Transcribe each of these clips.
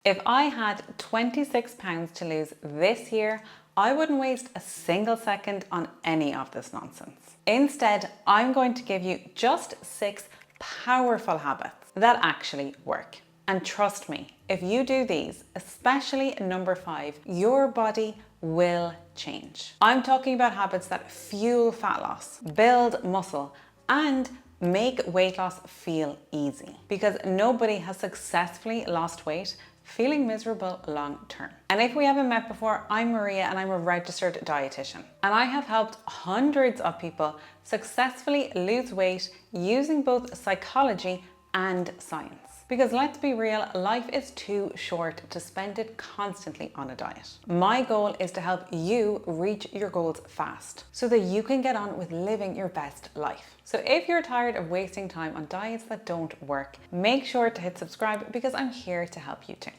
If I had 26 pounds to lose this year, I wouldn't waste a single second on any of this nonsense. Instead, I'm going to give you just 6 powerful habits that actually work. And trust me, if you do these, especially number 5, your body will change. I'm talking about habits that fuel fat loss, build muscle, and make weight loss feel easy. Because nobody has successfully lost weight feeling miserable long term. And if we haven't met before, I'm Maria and I'm a registered dietitian. And I have helped hundreds of people successfully lose weight using both psychology and science. Because let's be real, life is too short to spend it constantly on a diet. My goal is to help you reach your goals fast so that you can get on with living your best life. So if you're tired of wasting time on diets that don't work, make sure to hit subscribe because I'm here to help you too.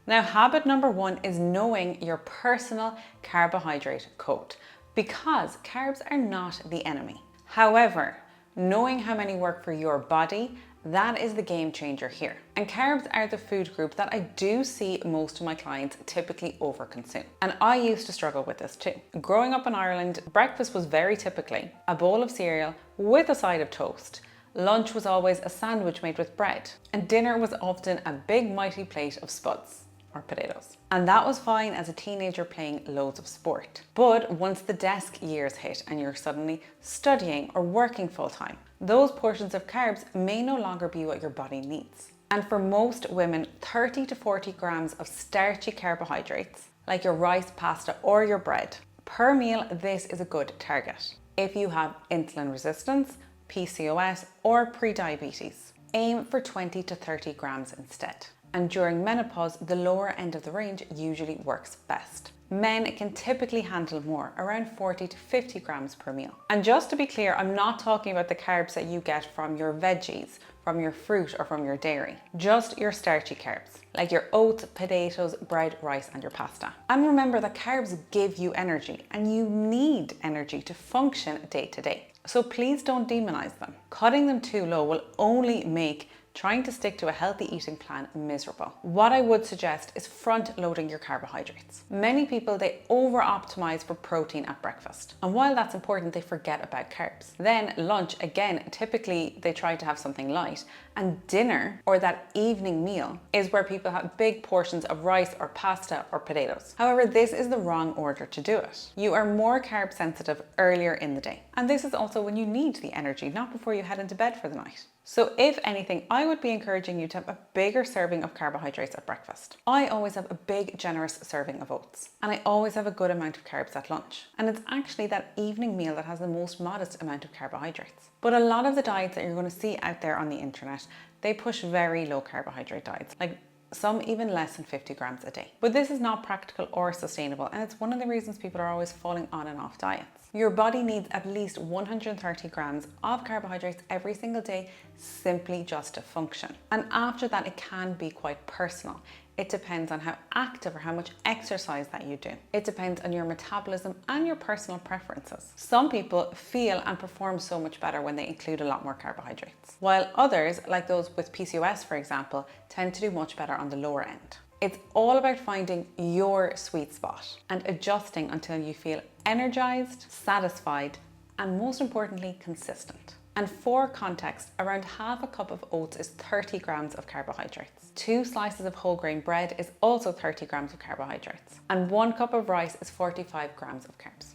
Now, habit number 1 is knowing your personal carbohydrate code, because carbs are not the enemy. However, knowing how many work for your body, that is the game changer here. And carbs are the food group that I do see most of my clients typically overconsume. And I used to struggle with this too. Growing up in Ireland, breakfast was very typically a bowl of cereal with a side of toast. Lunch was always a sandwich made with bread. And dinner was often a big mighty plate of spuds or potatoes. And that was fine as a teenager playing loads of sport. But once the desk years hit and you're suddenly studying or working full time, those portions of carbs may no longer be what your body needs. And for most women, 30 to 40 grams of starchy carbohydrates, like your rice, pasta, or your bread, per meal, this is a good target. If you have insulin resistance, PCOS, or pre-diabetes, aim for 20 to 30 grams instead. And during menopause, the lower end of the range usually works best. Men can typically handle more, around 40 to 50 grams per meal. And just to be clear, I'm not talking about the carbs that you get from your veggies, from your fruit, or from your dairy. Just your starchy carbs, like your oats, potatoes, bread, rice, and your pasta. And remember that carbs give you energy, and you need energy to function day to day. So please don't demonize them. Cutting them too low will only make trying to stick to a healthy eating plan miserable. What I would suggest is front loading your carbohydrates. Many people, they over optimize for protein at breakfast. And while that's important, they forget about carbs. Then lunch, again, typically they try to have something light. And dinner, or that evening meal, is where people have big portions of rice or pasta or potatoes. However, this is the wrong order to do it. You are more carb sensitive earlier in the day. And this is also when you need the energy, not before you head into bed for the night. So if anything, I would be encouraging you to have a bigger serving of carbohydrates at breakfast. I always have a big, generous serving of oats. And I always have a good amount of carbs at lunch. And it's actually that evening meal that has the most modest amount of carbohydrates. But a lot of the diets that you're going to see out there on the internet, they push very low carbohydrate diets, like some even less than 50 grams a day. But this is not practical or sustainable, and it's one of the reasons people are always falling on and off diets. Your body needs at least 130 grams of carbohydrates every single day simply just to function. And after that, it can be quite personal. It depends on how active or how much exercise that you do. It depends on your metabolism and your personal preferences. Some people feel and perform so much better when they include a lot more carbohydrates, while others, like those with PCOS for example, tend to do much better on the lower end. It's all about finding your sweet spot and adjusting until you feel energized, satisfied, and most importantly, consistent. And for context, around half a cup of oats is 30 grams of carbohydrates. 2 slices of whole grain bread is also 30 grams of carbohydrates. And 1 cup of rice is 45 grams of carbs.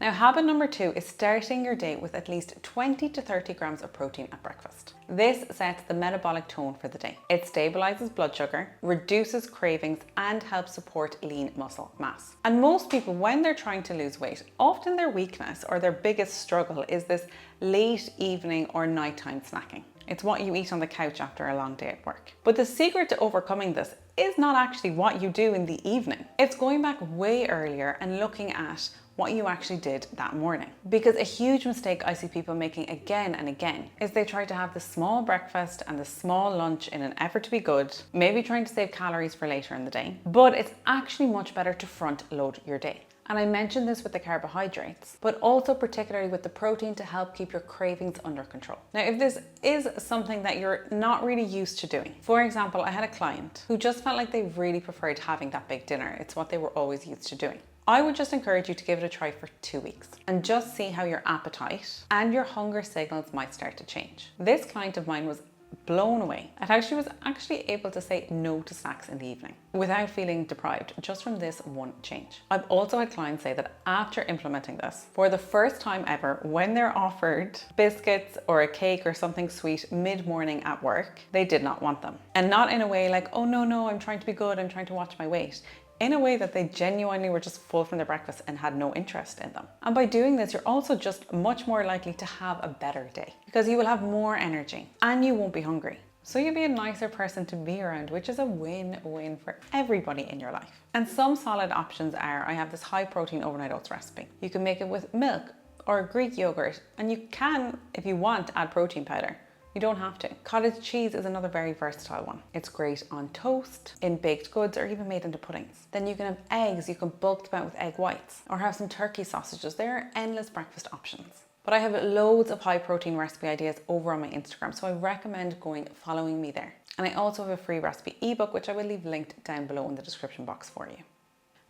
Now, habit number 2 is starting your day with at least 20 to 30 grams of protein at breakfast. This sets the metabolic tone for the day. It stabilizes blood sugar, reduces cravings, and helps support lean muscle mass. And most people, when they're trying to lose weight, often their weakness or their biggest struggle is this late evening or nighttime snacking. It's what you eat on the couch after a long day at work. But the secret to overcoming this is not actually what you do in the evening. It's going back way earlier and looking at what you actually did that morning. Because a huge mistake I see people making again and again is they try to have the small breakfast and the small lunch in an effort to be good, maybe trying to save calories for later in the day, but it's actually much better to front load your day. And I mentioned this with the carbohydrates, but also particularly with the protein to help keep your cravings under control. Now, if this is something that you're not really used to doing, for example, I had a client who just felt like they really preferred having that big dinner. It's what they were always used to doing. I would just encourage you to give it a try for 2 weeks and just see how your appetite and your hunger signals might start to change. This client of mine was blown away at how she was actually able to say no to snacks in the evening without feeling deprived just from this one change. I've also had clients say that after implementing this, for the first time ever, when they're offered biscuits or a cake or something sweet mid-morning at work, they did not want them. And not in a way like, oh no, I'm trying to be good, I'm trying to watch my weight. In a way that they genuinely were just full from their breakfast and had no interest in them. And by doing this, you're also just much more likely to have a better day because you will have more energy and you won't be hungry. So you'll be a nicer person to be around, which is a win-win for everybody in your life. And some solid options are, I have this high protein overnight oats recipe. You can make it with milk or Greek yogurt, and you can, if you want, add protein powder. You don't have to. Cottage cheese is another very versatile one. It's great on toast, in baked goods, or even made into puddings. Then you can have eggs. You can bulk them out with egg whites or have some turkey sausages. There are endless breakfast options. But I have loads of high protein recipe ideas over on my Instagram, so I recommend following me there. And I also have a free recipe ebook, which I will leave linked down below in the description box for you.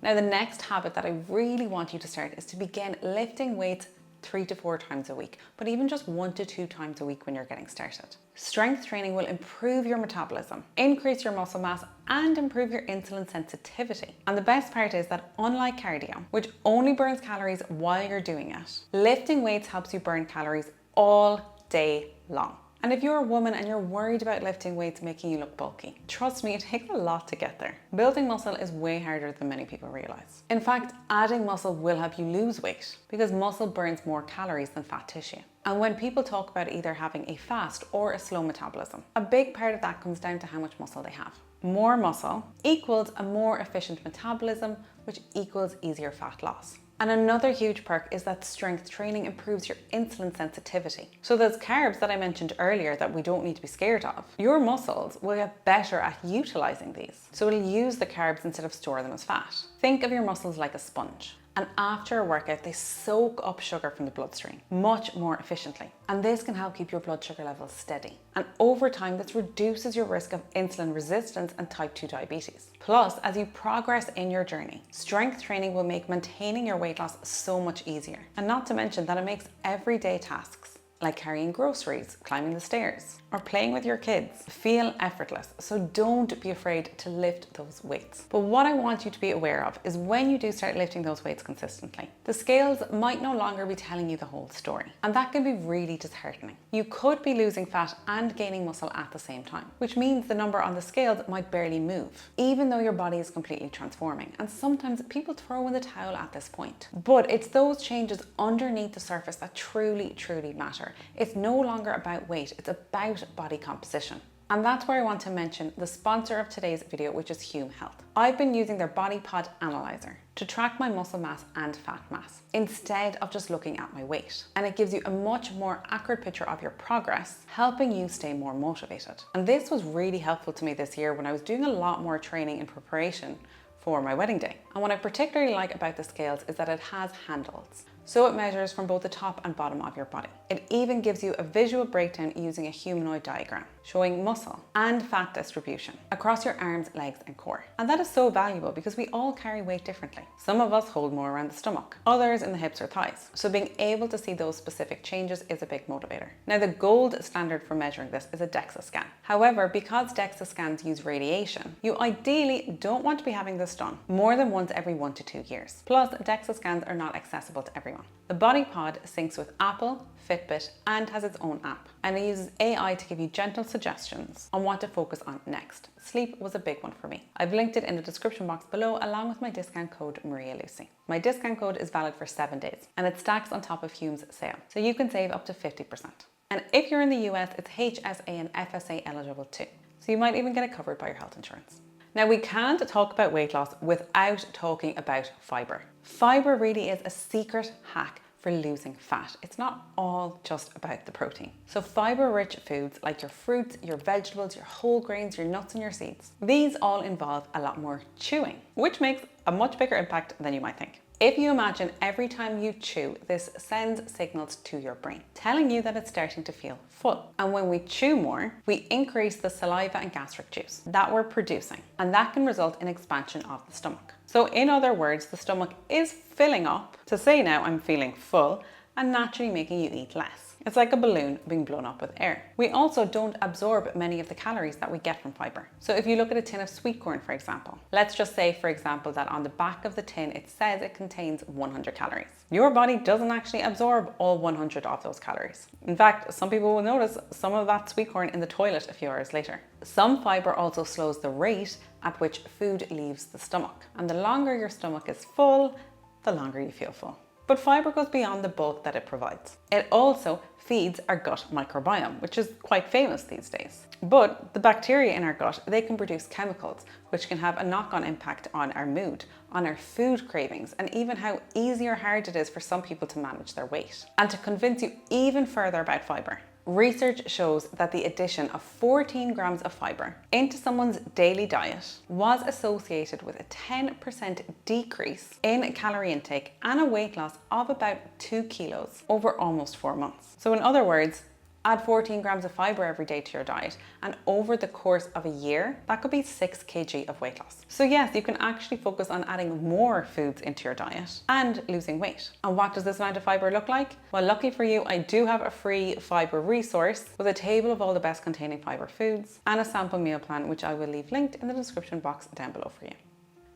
Now, the next habit that I really want you to start is to begin lifting weights 3 to 4 times a week, but even just 1 to 2 times a week when you're getting started. Strength training will improve your metabolism, increase your muscle mass, and improve your insulin sensitivity. And the best part is that unlike cardio, which only burns calories while you're doing it, lifting weights helps you burn calories all day long. And if you're a woman and you're worried about lifting weights making you look bulky, trust me, it takes a lot to get there. Building muscle is way harder than many people realize. In fact, adding muscle will help you lose weight because muscle burns more calories than fat tissue. And when people talk about either having a fast or a slow metabolism, a big part of that comes down to how much muscle they have. More muscle equals a more efficient metabolism, which equals easier fat loss. And another huge perk is that strength training improves your insulin sensitivity. So those carbs that I mentioned earlier that we don't need to be scared of, your muscles will get better at utilizing these. So it'll use the carbs instead of store them as fat. Think of your muscles like a sponge. And after a workout, they soak up sugar from the bloodstream much more efficiently. And this can help keep your blood sugar levels steady. And over time, this reduces your risk of insulin resistance and type 2 diabetes. Plus, as you progress in your journey, strength training will make maintaining your weight loss so much easier. And not to mention that it makes everyday tasks like carrying groceries, climbing the stairs, or playing with your kids feel effortless. So don't be afraid to lift those weights. But what I want you to be aware of is when you do start lifting those weights consistently, the scales might no longer be telling you the whole story. And that can be really disheartening. You could be losing fat and gaining muscle at the same time, which means the number on the scales might barely move, even though your body is completely transforming. And sometimes people throw in the towel at this point. But it's those changes underneath the surface that truly matter. It's no longer about weight, it's about body composition. And that's where I want to mention the sponsor of today's video, which is Hume Health. I've been using their Body Pod Analyzer to track my muscle mass and fat mass instead of just looking at my weight. And it gives you a much more accurate picture of your progress, helping you stay more motivated. And this was really helpful to me this year when I was doing a lot more training in preparation for my wedding day. And what I particularly like about the scales is that it has handles. So it measures from both the top and bottom of your body. It even gives you a visual breakdown using a humanoid diagram, showing muscle and fat distribution across your arms, legs, and core. And that is so valuable because we all carry weight differently. Some of us hold more around the stomach, others in the hips or thighs. So being able to see those specific changes is a big motivator. Now, the gold standard for measuring this is a DEXA scan. However, because DEXA scans use radiation, you ideally don't want to be having this done more than once every 1 to 2 years. Plus, DEXA scans are not accessible to everyone. The Body Pod syncs with Apple, Fitbit, and has its own app. And it uses AI to give you gentle suggestions on what to focus on next. Sleep was a big one for me. I've linked it in the description box below along with my discount code MARIALUCEY. My discount code is valid for 7 days and it stacks on top of Hume's sale. So you can save up to 50%. And if you're in the US, it's HSA and FSA eligible too. So you might even get it covered by your health insurance. Now, we can't talk about weight loss without talking about fiber. Fiber really is a secret hack for losing fat. It's not all just about the protein. So fiber-rich foods like your fruits, your vegetables, your whole grains, your nuts and your seeds, these all involve a lot more chewing, which makes a much bigger impact than you might think. If you imagine every time you chew, this sends signals to your brain, telling you that it's starting to feel full. And when we chew more, we increase the saliva and gastric juice that we're producing, and that can result in expansion of the stomach. So in other words, the stomach is filling up to say now I'm feeling full and naturally making you eat less. It's like a balloon being blown up with air. We also don't absorb many of the calories that we get from fiber. So if you look at a tin of sweet corn, for example, let's just say, for example, that on the back of the tin, it says it contains 100 calories. Your body doesn't actually absorb all 100 of those calories. In fact, some people will notice some of that sweet corn in the toilet a few hours later. Some fiber also slows the rate at which food leaves the stomach. And the longer your stomach is full, the longer you feel full. But fiber goes beyond the bulk that it provides. It also feeds our gut microbiome, which is quite famous these days. But the bacteria in our gut, they can produce chemicals, which can have a knock-on impact on our mood, on our food cravings, and even how easy or hard it is for some people to manage their weight. And to convince you even further about fiber, research shows that the addition of 14 grams of fiber into someone's daily diet was associated with a 10% decrease in calorie intake and a weight loss of about 2 kilos over almost 4 months. So in other words, add 14 grams of fiber every day to your diet, and over the course of a year, that could be 6 kg of weight loss. So yes, you can actually focus on adding more foods into your diet and losing weight. And what does this amount of fiber look like? Well, lucky for you, I do have a free fiber resource with a table of all the best containing fiber foods and a sample meal plan, which I will leave linked in the description box down below for you.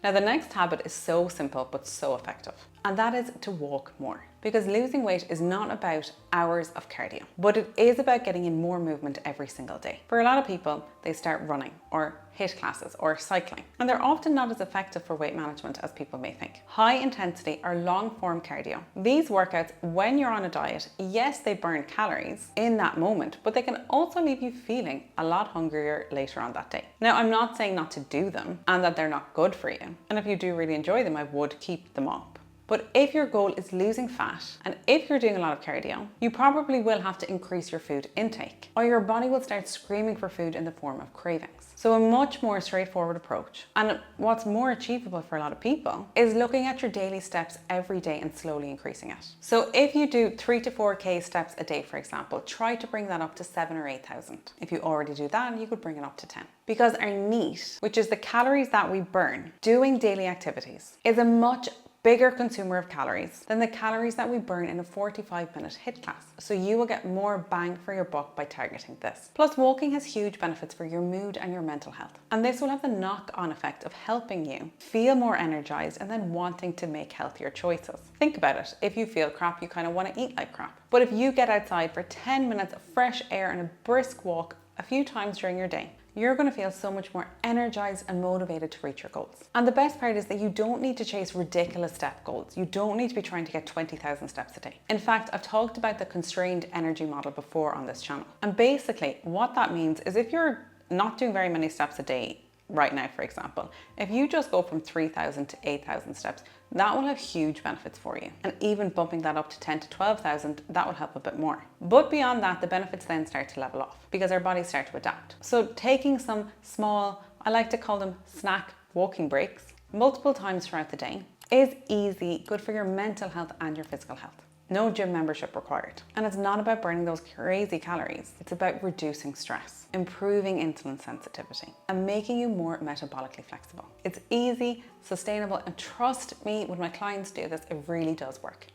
Now, the next habit is so simple but so effective, and that is to walk more. Because losing weight is not about hours of cardio, but it is about getting in more movement every single day. For a lot of people, they start running or HIIT classes or cycling, and they're often not as effective for weight management as people may think. High intensity or long form cardio. These workouts, when you're on a diet, yes, they burn calories in that moment, but they can also leave you feeling a lot hungrier later on that day. Now, I'm not saying not to do them and that they're not good for you. And if you do really enjoy them, I would keep them up. But if your goal is losing fat, and if you're doing a lot of cardio, you probably will have to increase your food intake, or your body will start screaming for food in the form of cravings. So a much more straightforward approach, and what's more achievable for a lot of people, is looking at your daily steps every day and slowly increasing it. So if you do 3 to 4K steps a day, for example, try to bring that up to 7 or 8,000. If you already do that, you could bring it up to 10. Because our NEAT, which is the calories that we burn doing daily activities, is a much bigger consumer of calories than the calories that we burn in a 45-minute HIIT class. So you will get more bang for your buck by targeting this. Plus, walking has huge benefits for your mood and your mental health. And this will have the knock-on effect of helping you feel more energized and then wanting to make healthier choices. Think about it. If you feel crap, you kind of want to eat like crap. But if you get outside for 10 minutes of fresh air and a brisk walk a few times during your day, you're going to feel so much more energized and motivated to reach your goals. And the best part is that you don't need to chase ridiculous step goals. You don't need to be trying to get 20,000 steps a day. In fact, I've talked about the constrained energy model before on this channel. And basically what that means is if you're not doing very many steps a day right now, for example, if you just go from 3,000 to 8,000 steps, that will have huge benefits for you. And even bumping that up to 10 to 12,000, that will help a bit more. But beyond that, the benefits then start to level off because our bodies start to adapt. So taking some small, I like to call them snack walking breaks, multiple times throughout the day is easy, good for your mental health and your physical health. No gym membership required. And it's not about burning those crazy calories. It's about reducing stress, improving insulin sensitivity, and making you more metabolically flexible. It's easy, sustainable, and trust me, when my clients do this, it really does work.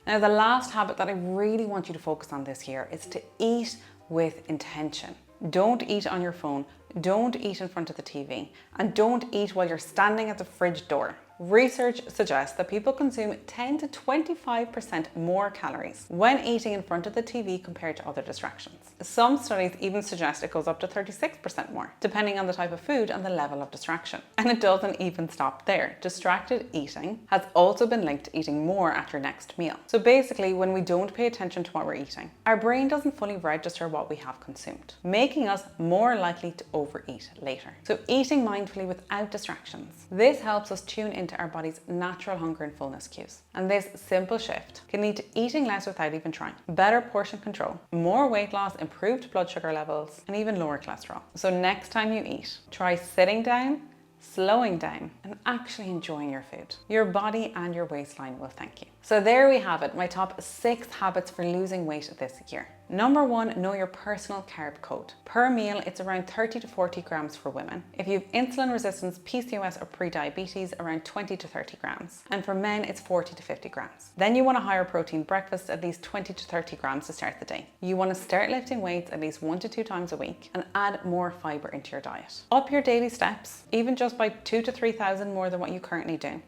Now, the last habit that I really want you to focus on this year is to eat with intention. Don't eat on your phone, don't eat in front of the TV, and don't eat while you're standing at the fridge door. Research suggests that people consume 10 to 25% more calories when eating in front of the TV compared to other distractions. Some studies even suggest it goes up to 36% more, depending on the type of food and the level of distraction. And it doesn't even stop there. Distracted eating has also been linked to eating more at your next meal. So basically, when we don't pay attention to what we're eating, our brain doesn't fully register what we have consumed, making us more likely to overeat later. So eating mindfully without distractions. This helps us tune into our body's natural hunger and fullness cues. And this simple shift can lead to eating less without even trying. Better portion control, more weight loss, improved blood sugar levels, and even lower cholesterol. So next time you eat, try sitting down slowing down, and actually enjoying your food. Your body and your waistline will thank you. So there we have it, my top 6 habits for losing weight this year. Number 1, know your personal carb code. Per meal, it's around 30 to 40 grams for women. If you have insulin resistance, PCOS or pre-diabetes, around 20 to 30 grams. And for men, it's 40 to 50 grams. Then you want a higher protein breakfast, at least 20 to 30 grams to start the day. You want to start lifting weights at least 1 to 2 times a week and add more fiber into your diet. Up your daily steps, even just by 2,000 to 3,000 more than what you currently do.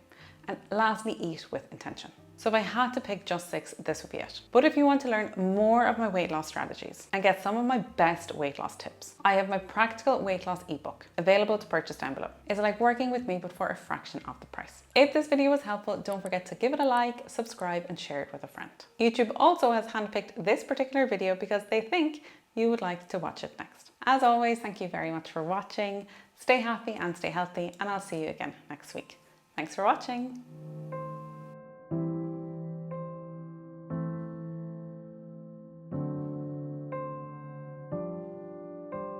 And lastly, eat with intention. So if I had to pick just 6, this would be it. But if you want to learn more of my weight loss strategies and get some of my best weight loss tips, I have my practical weight loss ebook available to purchase down below. It's like working with me, but for a fraction of the price. If this video was helpful, don't forget to give it a like, subscribe, and share it with a friend. YouTube also has handpicked this particular video because they think you would like to watch it next. As always, thank you very much for watching. Stay happy and stay healthy, and I'll see you again next week. Thanks for watching.